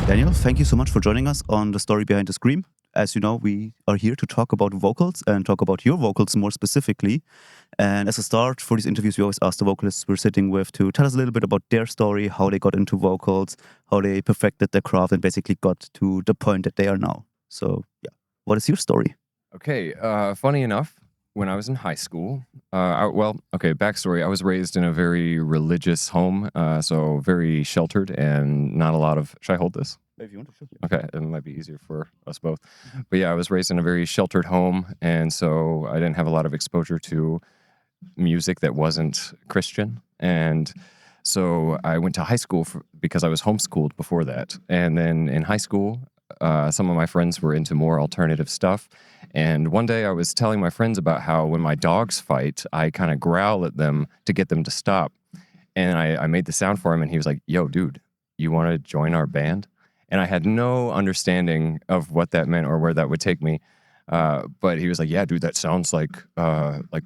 Daniel, thank you so much for joining us on The Story Behind the Scream. As you know, we are here to talk about vocals and talk about your vocals more specifically. And as a start for these interviews, we always ask the vocalists we're sitting with to tell us a little bit about their story, how they got into vocals, how they perfected their craft, and basically got to the point that they are now. So, yeah, what is your story? Okay, funny enough, when I was in high school, backstory, I was raised in a very religious home, so very sheltered and not a lot of... Should I hold this? If you want to. Okay, it might be easier for us both. But yeah, I was raised in a very sheltered home, and so I didn't have a lot of exposure to music that wasn't Christian. And so I went to high school because I was homeschooled before that. And then in high school, some of my friends were into more alternative stuff. And one day I was telling my friends about how when my dogs fight, I kind of growl at them to get them to stop. And I made the sound for him, and he was like, "Yo, dude, you want to join our band?" And I had no understanding of what that meant or where that would take me. But he was like, "Yeah, dude, that sounds like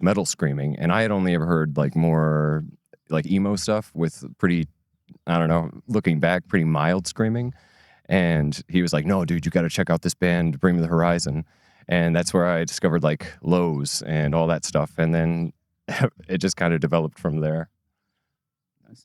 metal screaming." And I had only ever heard like more like emo stuff with pretty, I don't know, looking back, pretty mild screaming. And he was like, "No, dude, you got to check out this band, Bring Me the Horizon." And that's where I discovered like Lowe's and all that stuff. And then it just kind of developed from there.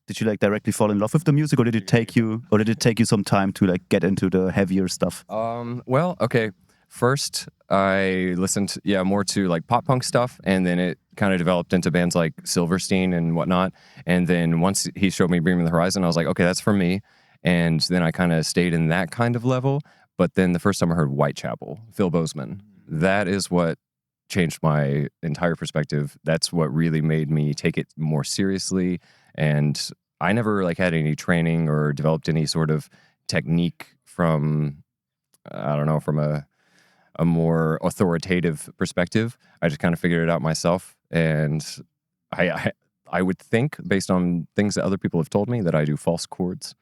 Did you like directly fall in love with the music, or did it take you some time to like get into the heavier stuff? Well, okay. First, I listened, more to like pop punk stuff, and then it kind of developed into bands like Silverstein and whatnot. And then once he showed me Bring Me the Horizon, I was like, okay, that's for me. And then I kind of stayed in that kind of level. But then the first time I heard Whitechapel, Phil Bozeman, that is what changed my entire perspective. That's what really made me take it more seriously. And I never like had any training or developed any sort of technique from, I don't know, from a more authoritative perspective. I just kind of figured it out myself. And I would think, based on things that other people have told me, that I do false chords.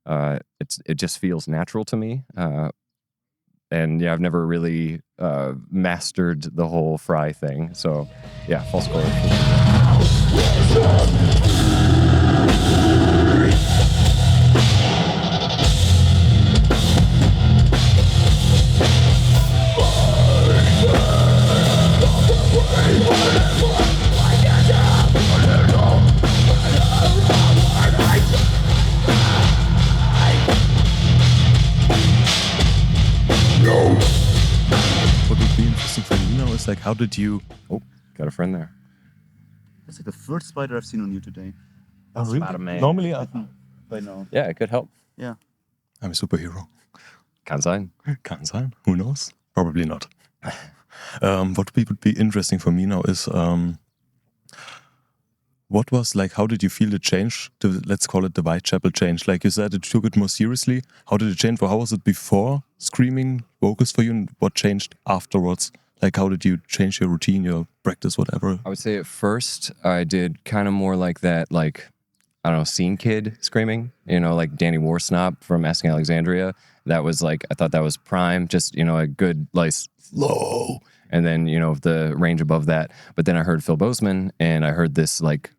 It just feels natural to me. And yeah, I've never really mastered the whole fry thing. So yeah, false chord. What would be interesting for me now is like, how did you... Oh, got a friend there. That's like the first spider I've seen on you today. Oh, really? Spider-Man. Normally, By now. Yeah, it could help. Yeah. I'm a superhero. Kann sein. Can sign. Who knows? Probably not. What would be interesting for me now is what was like, how did you feel the change? Let's call it the Whitechapel change. Like you said, it took it more seriously. How did it change? How was it before screaming vocals for you, and what changed afterwards? Like, how did you change your routine, your practice, whatever? I would say at first I did kind of more like that, like, I don't know, scene kid screaming, like Danny Warsnop from Asking Alexandria. That was like, I thought that was prime, just, a good, like, slow, and then, the range above that. But then I heard Phil Bozeman, and I heard this, like,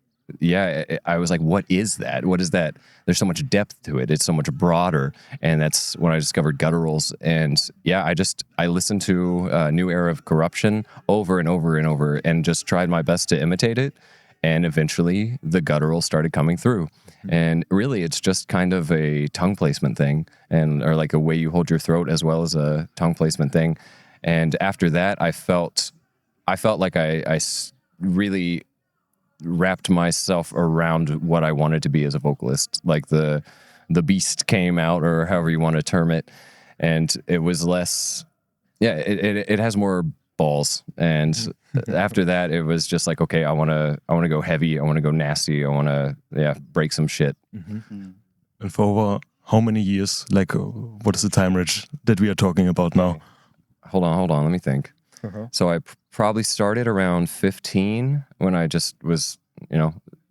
I was like, what is that? What is that? There's so much depth to it. It's so much broader. And that's when I discovered Gutturals. And yeah, I listened to New Era of Corruption over and over and over, and just tried my best to imitate it. And eventually the guttural started coming through. Mm-hmm. And really, it's just kind of a tongue placement thing, or like a way you hold your throat as well as a tongue placement thing. And after that, I felt like I really wrapped myself around what I wanted to be as a vocalist. Like the beast came out, or however you want to term it. And it was less, it has more balls. And after that, it was just like, okay, I want to go heavy. I want to go nasty. I want to, break some shit. Mm-hmm. And for over how many years? Like, what is the time range that we are talking about now? Hold on. Let me think. So I probably started around 15 when I just was,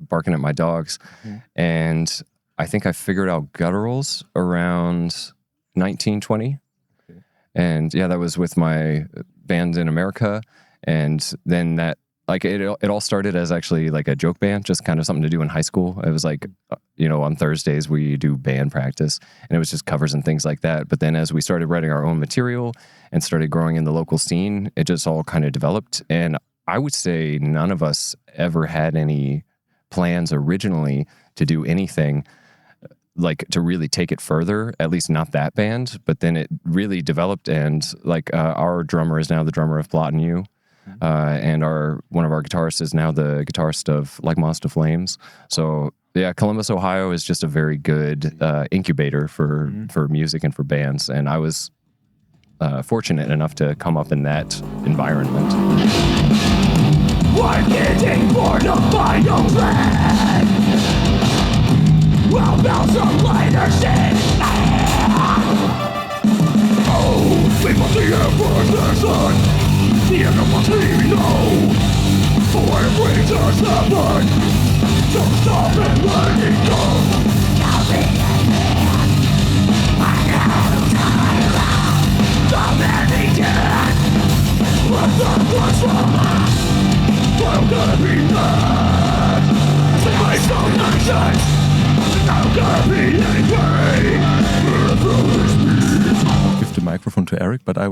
barking at my dogs. Mm-hmm. And I think I figured out Gutturals around 19, 20. Okay. And yeah, that was with my band in America. And then that like it all started as actually like a joke band, just kind of something to do in high school. It was like, on Thursdays we do band practice, and it was just covers and things like that. But then as we started writing our own material and started growing in the local scene, it just all kind of developed. And I would say none of us ever had any plans originally to do anything like to really take it further, at least not that band. But then it really developed, and like our drummer is now the drummer of Blot and You. And one of our guitarists is now the guitarist of Like Moss to Flames. So yeah, Columbus, Ohio is just a very good incubator for music and for bands. And I was fortunate enough to come up in that environment. We're getting for the final plan. We'll build some lighter shit. Oh, we must see it for the sun. The end of what we know. For it brings us heaven. Don't stop and let it go. I'll be a man. I know the many dead. Let the blood from us. I'm gonna be mad. Take some actions. I'm gonna be angry. Give the microphone to Eric, but I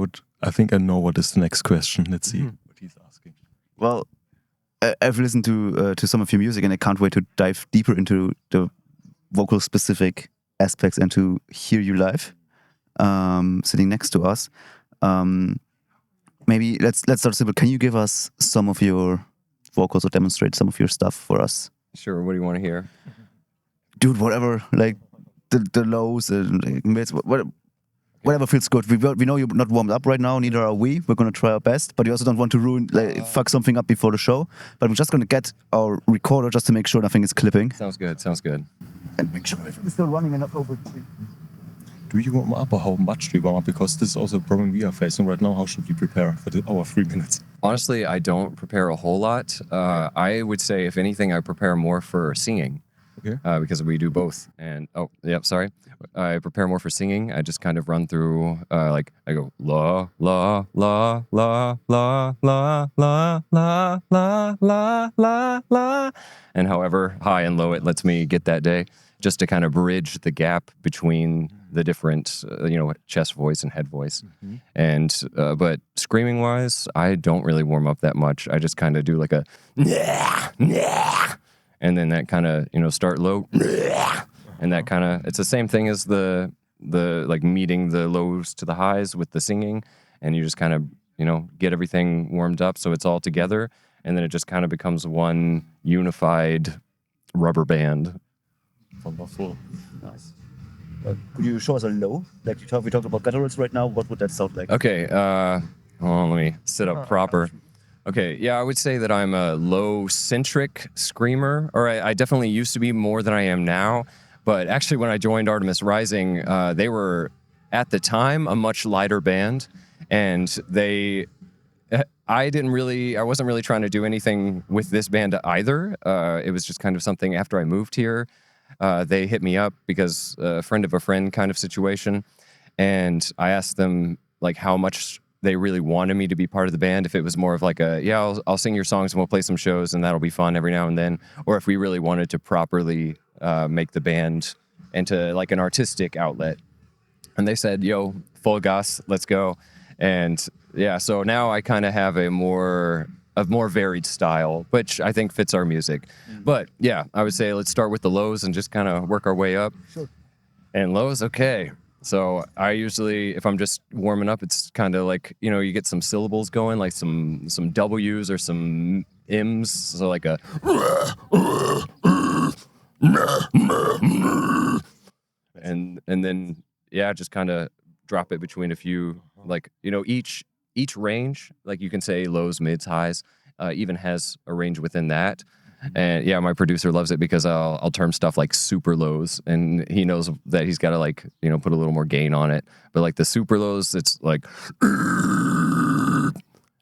think I know what is the next question. Let's see what he's asking. Well, I've listened to some of your music, and I can't wait to dive deeper into the vocal specific aspects and to hear you live, sitting next to us. Maybe let's start simple. Can you give us some of your vocals or demonstrate some of your stuff for us? Sure. What do you want to hear? Dude, whatever, like the lows and mids, whatever feels good. We know you're not warmed up right now, neither are we. We're going to try our best, but we also don't want to fuck something up before the show. But we're just going to get our recorder just to make sure nothing is clipping. Sounds good. And make sure everything's still running and not over. Do you warm up, or how much do you warm up? Because this is also a problem we are facing right now. How should we prepare for our 3 minutes? Honestly, I don't prepare a whole lot. I would say, if anything, I prepare more for singing. Okay. Because we do both. And I prepare more for singing. I just kind of run through I go la la la la la la la la la la la la, and however high and low it lets me get that day, just to kind of bridge the gap between the different chest voice and head voice. And but screaming wise, I don't really warm up that much. I just kind of do like a and then that kind of start low, and that kind of, it's the same thing as the like meeting the lows to the highs with the singing, and you just kind of get everything warmed up so it's all together, and then it just kind of becomes one unified rubber band. Wonderful. Nice. Could you show us a low? Like we talked about gutturals right now. What would that sound like? Okay. Let me sit up proper. Okay, yeah, I would say that I'm a low-centric screamer, or I definitely used to be more than I am now. But actually, when I joined Artemis Rising, they were, at the time, a much lighter band, and I wasn't really trying to do anything with this band either. It was just kind of something after I moved here. They hit me up because a friend of a friend kind of situation, and I asked them like how much they really wanted me to be part of the band. If it was more of like I'll sing your songs and we'll play some shows and that'll be fun every now and then, or if we really wanted to properly make the band into like an artistic outlet. And they said, yo, full gas, let's go. And yeah, so now I kind of have a more varied style, which I think fits our music. But yeah, I would say let's start with the lows and just kind of work our way up. Sure. And lows, okay. So I usually, if I'm just warming up, it's kind of like, you get some syllables going, like some W's or some M's. So like a... And then, yeah, just kind of drop it between a few, like, each range, like you can say lows, mids, highs, even has a range within that. And yeah, my producer loves it because I'll term stuff like super lows, and he knows that he's got to like, put a little more gain on it. But like the super lows, it's like, and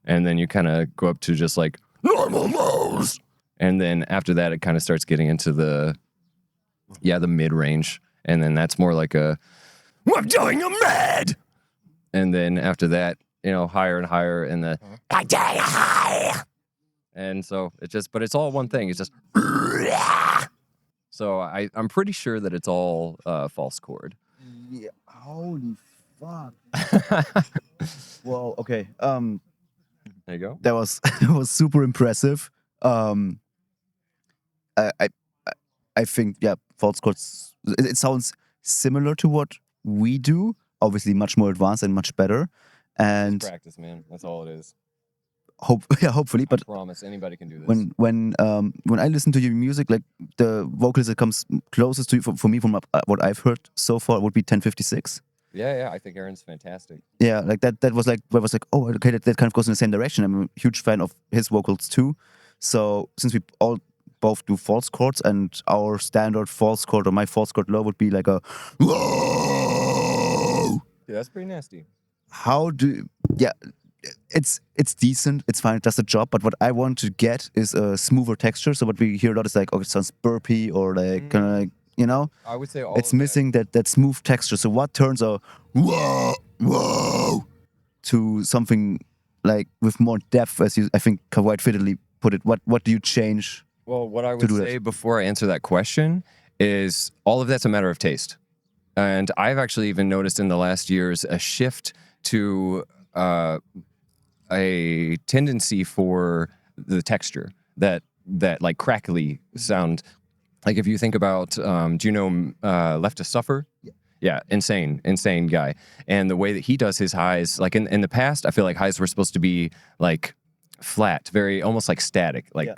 then you kind of go up to just like normal lows. And then after that, it kind of starts getting into the mid range. And then that's more like I'm doing a mid. And then after that, higher and higher in the high. And so but it's all one thing. It's just. So I'm pretty sure that it's all false chord. Yeah. Holy fuck. Well, okay. There you go. That was it was super impressive. I think false chords. It sounds similar to what we do. Obviously, much more advanced and much better. And Practice, man. That's all it is. hopefully, but I promise anybody can do this. when I listen to your music, like the vocalist that comes closest to you for me from what I've heard so far would be 1056. Yeah, I think Aaron's fantastic. Yeah, like that was like where I was like, oh, okay, that kind of goes in the same direction. I'm a huge fan of his vocals too. So since we all both do false chords, and our standard false chord or my false chord low would be like a whoa. Yeah, that's pretty nasty. It's decent, it's fine, it does the job, but what I want to get is a smoother texture. So what we hear a lot is like, oh, it sounds burpy or like kind of like, you know, I would say it's missing that smooth texture. So what turns a whoa to something like with more depth, as you I think quite fittedly put it? What do you change? Well, what I would do say that? before I answer that question is all of that's a matter of taste. And I've actually even noticed in the last years a shift to a tendency for the texture that like crackly sound. Like if you think about, do you know Left to Suffer? Yeah, insane guy. And the way that he does his highs, like in the past, I feel like highs were supposed to be like flat, very almost like static, like. Yeah.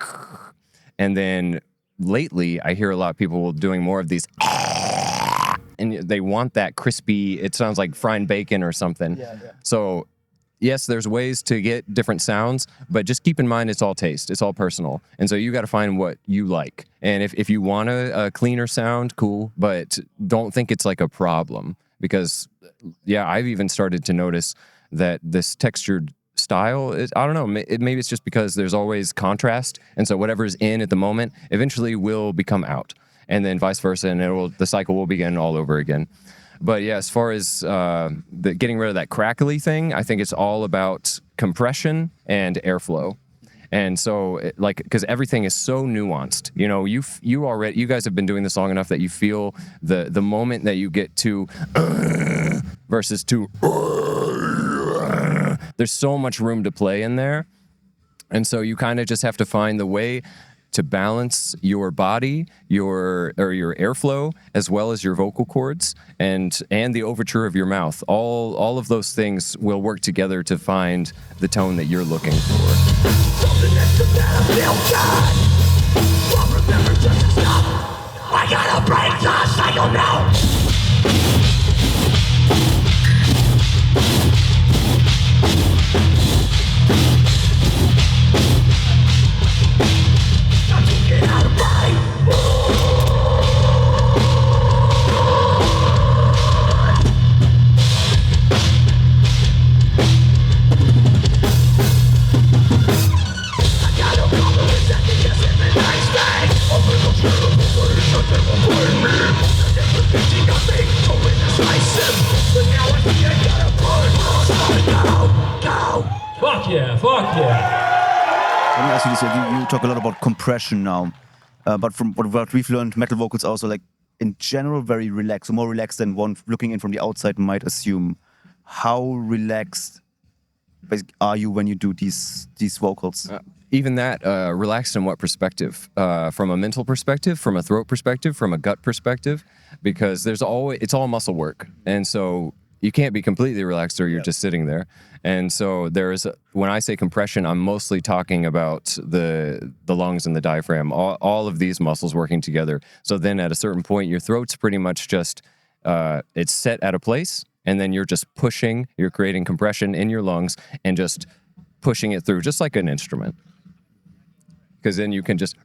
And then lately, I hear a lot of people doing more of these, and they want that crispy. It sounds like frying bacon or something. Yeah. So. Yes, there's ways to get different sounds, but just keep in mind it's all taste. It's all personal. And so you got to find what you like. And if you want a cleaner sound, cool, but don't think it's like a problem. Because, yeah, I've even started to notice that this textured style, I don't know, maybe it's just because there's always contrast. And so whatever's in at the moment eventually will become out. And then vice versa, and the cycle will begin all over again. But yeah, as far as getting rid of that crackly thing, I think it's all about compression and airflow. And so, because everything is so nuanced, you know, you guys have been doing this long enough that you feel the moment that you get to versus to there's so much room to play in there. And so you kind of just have to find the way to balance your body, your airflow, as well as your vocal cords and the overture of your mouth. All of those things will work together to find the tone that you're looking for. I gotta break the cycle now. Fuck yeah. Let me ask you this: you talk a lot about compression now, but from what we've learned, metal vocals also like in general very relaxed, so more relaxed than one looking in from the outside might assume. How relaxed are you when you do these vocals? Even that, relaxed in what perspective? From a mental perspective, from a throat perspective, from a gut perspective, because it's all muscle work, and so you can't be completely relaxed or you're just sitting there. And so when I say compression, I'm mostly talking about the lungs and the diaphragm, all of these muscles working together. So then at a certain point, your throat's pretty much just, it's set at a place, and then you're just you're creating compression in your lungs and just pushing it through, just like an instrument. Because then you can just,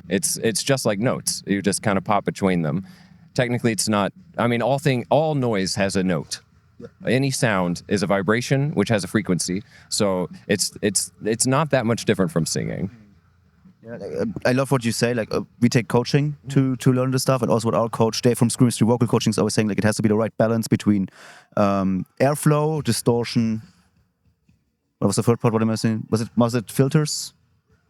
it's just like notes. You just kind of pop between them. Technically, it's not. I mean, all noise has a note. Yeah. Any sound is a vibration, which has a frequency. So it's not that much different from singing. Yeah, I love what you say. Like we take coaching to learn this stuff, and also what our coach Dave from Screams Through Vocal Coaching is always saying. Like it has to be the right balance between airflow, distortion. What was the third part? What am I missing? Was it filters,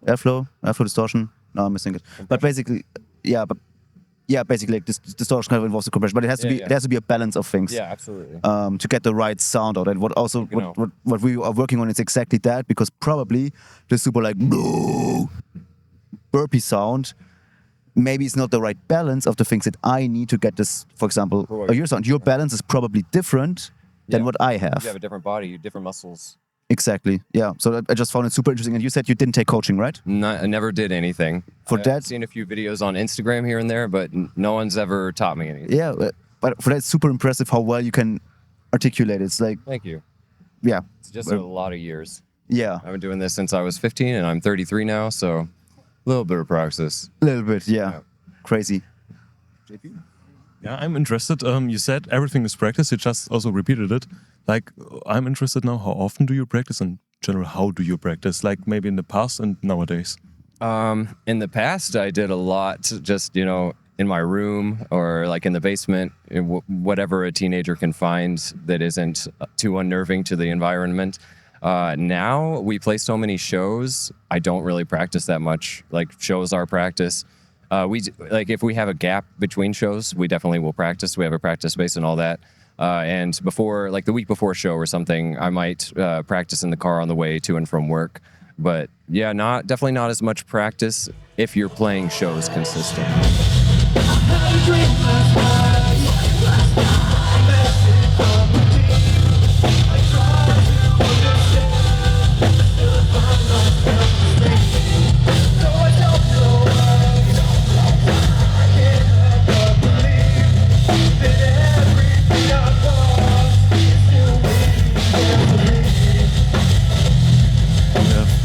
airflow distortion? No, I'm missing it. But basically, basically like this distortion kind of involves the compression, but it has to be there has to be a balance of things. Yeah, absolutely. To get the right sound out. And what we are working on is exactly that, because probably the super like burpy sound maybe it's not the right balance of the things that I need to get this, for example, your sound. Your balance is probably different than what I have. You have a different body, different muscles. Exactly. Yeah. So I just found it super interesting. And you said you didn't take coaching, right? I never did anything. I've seen a few videos on Instagram here and there, but no one's ever taught me anything. Yeah. But for that, it's super impressive how well you can articulate it. It's like... Thank you. Yeah. It's just a lot of years. Yeah. I've been doing this since I was 15 and I'm 33 now, so a little bit of practice. A little bit, yeah. Crazy. JP? Yeah, I'm interested. You said everything is practice. You just also repeated it. Like, I'm interested now, how often do you practice? In general, how do you practice? Like, maybe in the past and nowadays? In the past, I did a lot just, in my room or like in the basement, whatever a teenager can find that isn't too unnerving to the environment. Now we play so many shows, I don't really practice that much. Like, shows are practice. If we have a gap between shows, we definitely will practice. We have a practice space and all that. And before, like the week before a show or something, I might practice in the car on the way to and from work. But yeah, definitely not as much practice if you're playing shows consistent.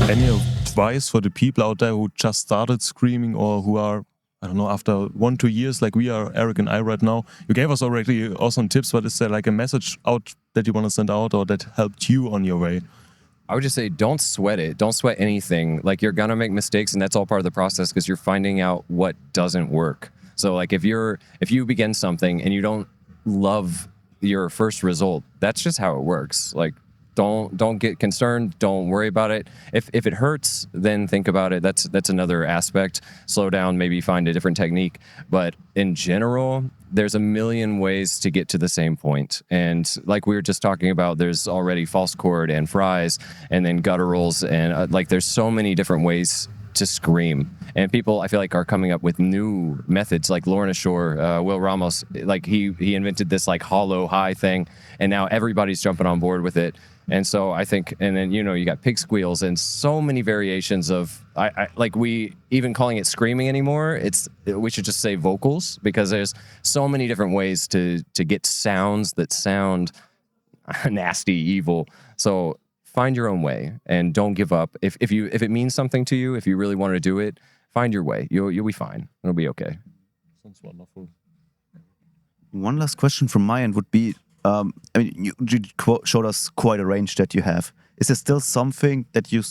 Any advice for the people out there who just started screaming or who are, I don't know, after 1-2 years, like we are, Eric and I right now? You gave us already awesome tips, but is there like a message out that you want to send out or that helped you on your way? I would just say don't sweat it. Don't sweat anything. Like, you're going to make mistakes, and that's all part of the process because you're finding out what doesn't work. So like if you begin something and you don't love your first result, that's just how it works. Like, don't get concerned. Don't worry about it. If it hurts, then think about it. That's another aspect. Slow down, maybe find a different technique. But in general, there's a million ways to get to the same point. And like we were just talking about, there's already false chord and fries and then gutturals. And there's so many different ways to scream. And people, I feel like, are coming up with new methods, like Lorna Shore, Will Ramos, like he invented this like hollow high thing, and now everybody's jumping on board with it. And so I think, and then, you got pig squeals and so many variations of, we even calling it screaming anymore, we should just say vocals, because there's so many different ways to get sounds that sound nasty, evil. So find your own way and don't give up. If it means something to you, if you really want to do it, find your way. You'll be fine. It'll be okay. Sounds wonderful. One last question from my end would be, you showed us quite a range that you have. Is there still something that you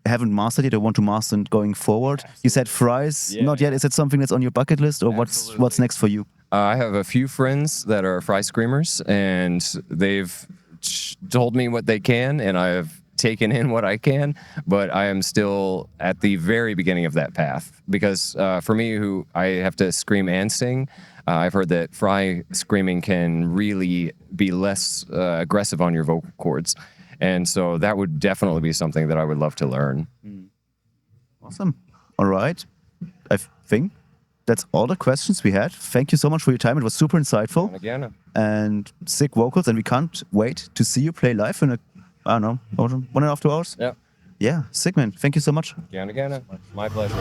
haven't mastered yet or want to master going forward? Absolutely. You said fries, not yet. Is it something that's on your bucket list, or what's next for you? I have a few friends that are fry screamers, and they've told me what they can, and I've taken in what I can, but I am still at the very beginning of that path, because for me, who I have to scream and sing, I've heard that fry screaming can really be less aggressive on your vocal cords, and so that would definitely be something that I would love to learn. Awesome. All right, I think that's all the questions we had. Thank you so much for your time. It was super insightful. And sick vocals, and we can't wait to see you play live in 1.5 2 hours. Yeah. Yeah, sick, man. Thank you so much. Again. My pleasure.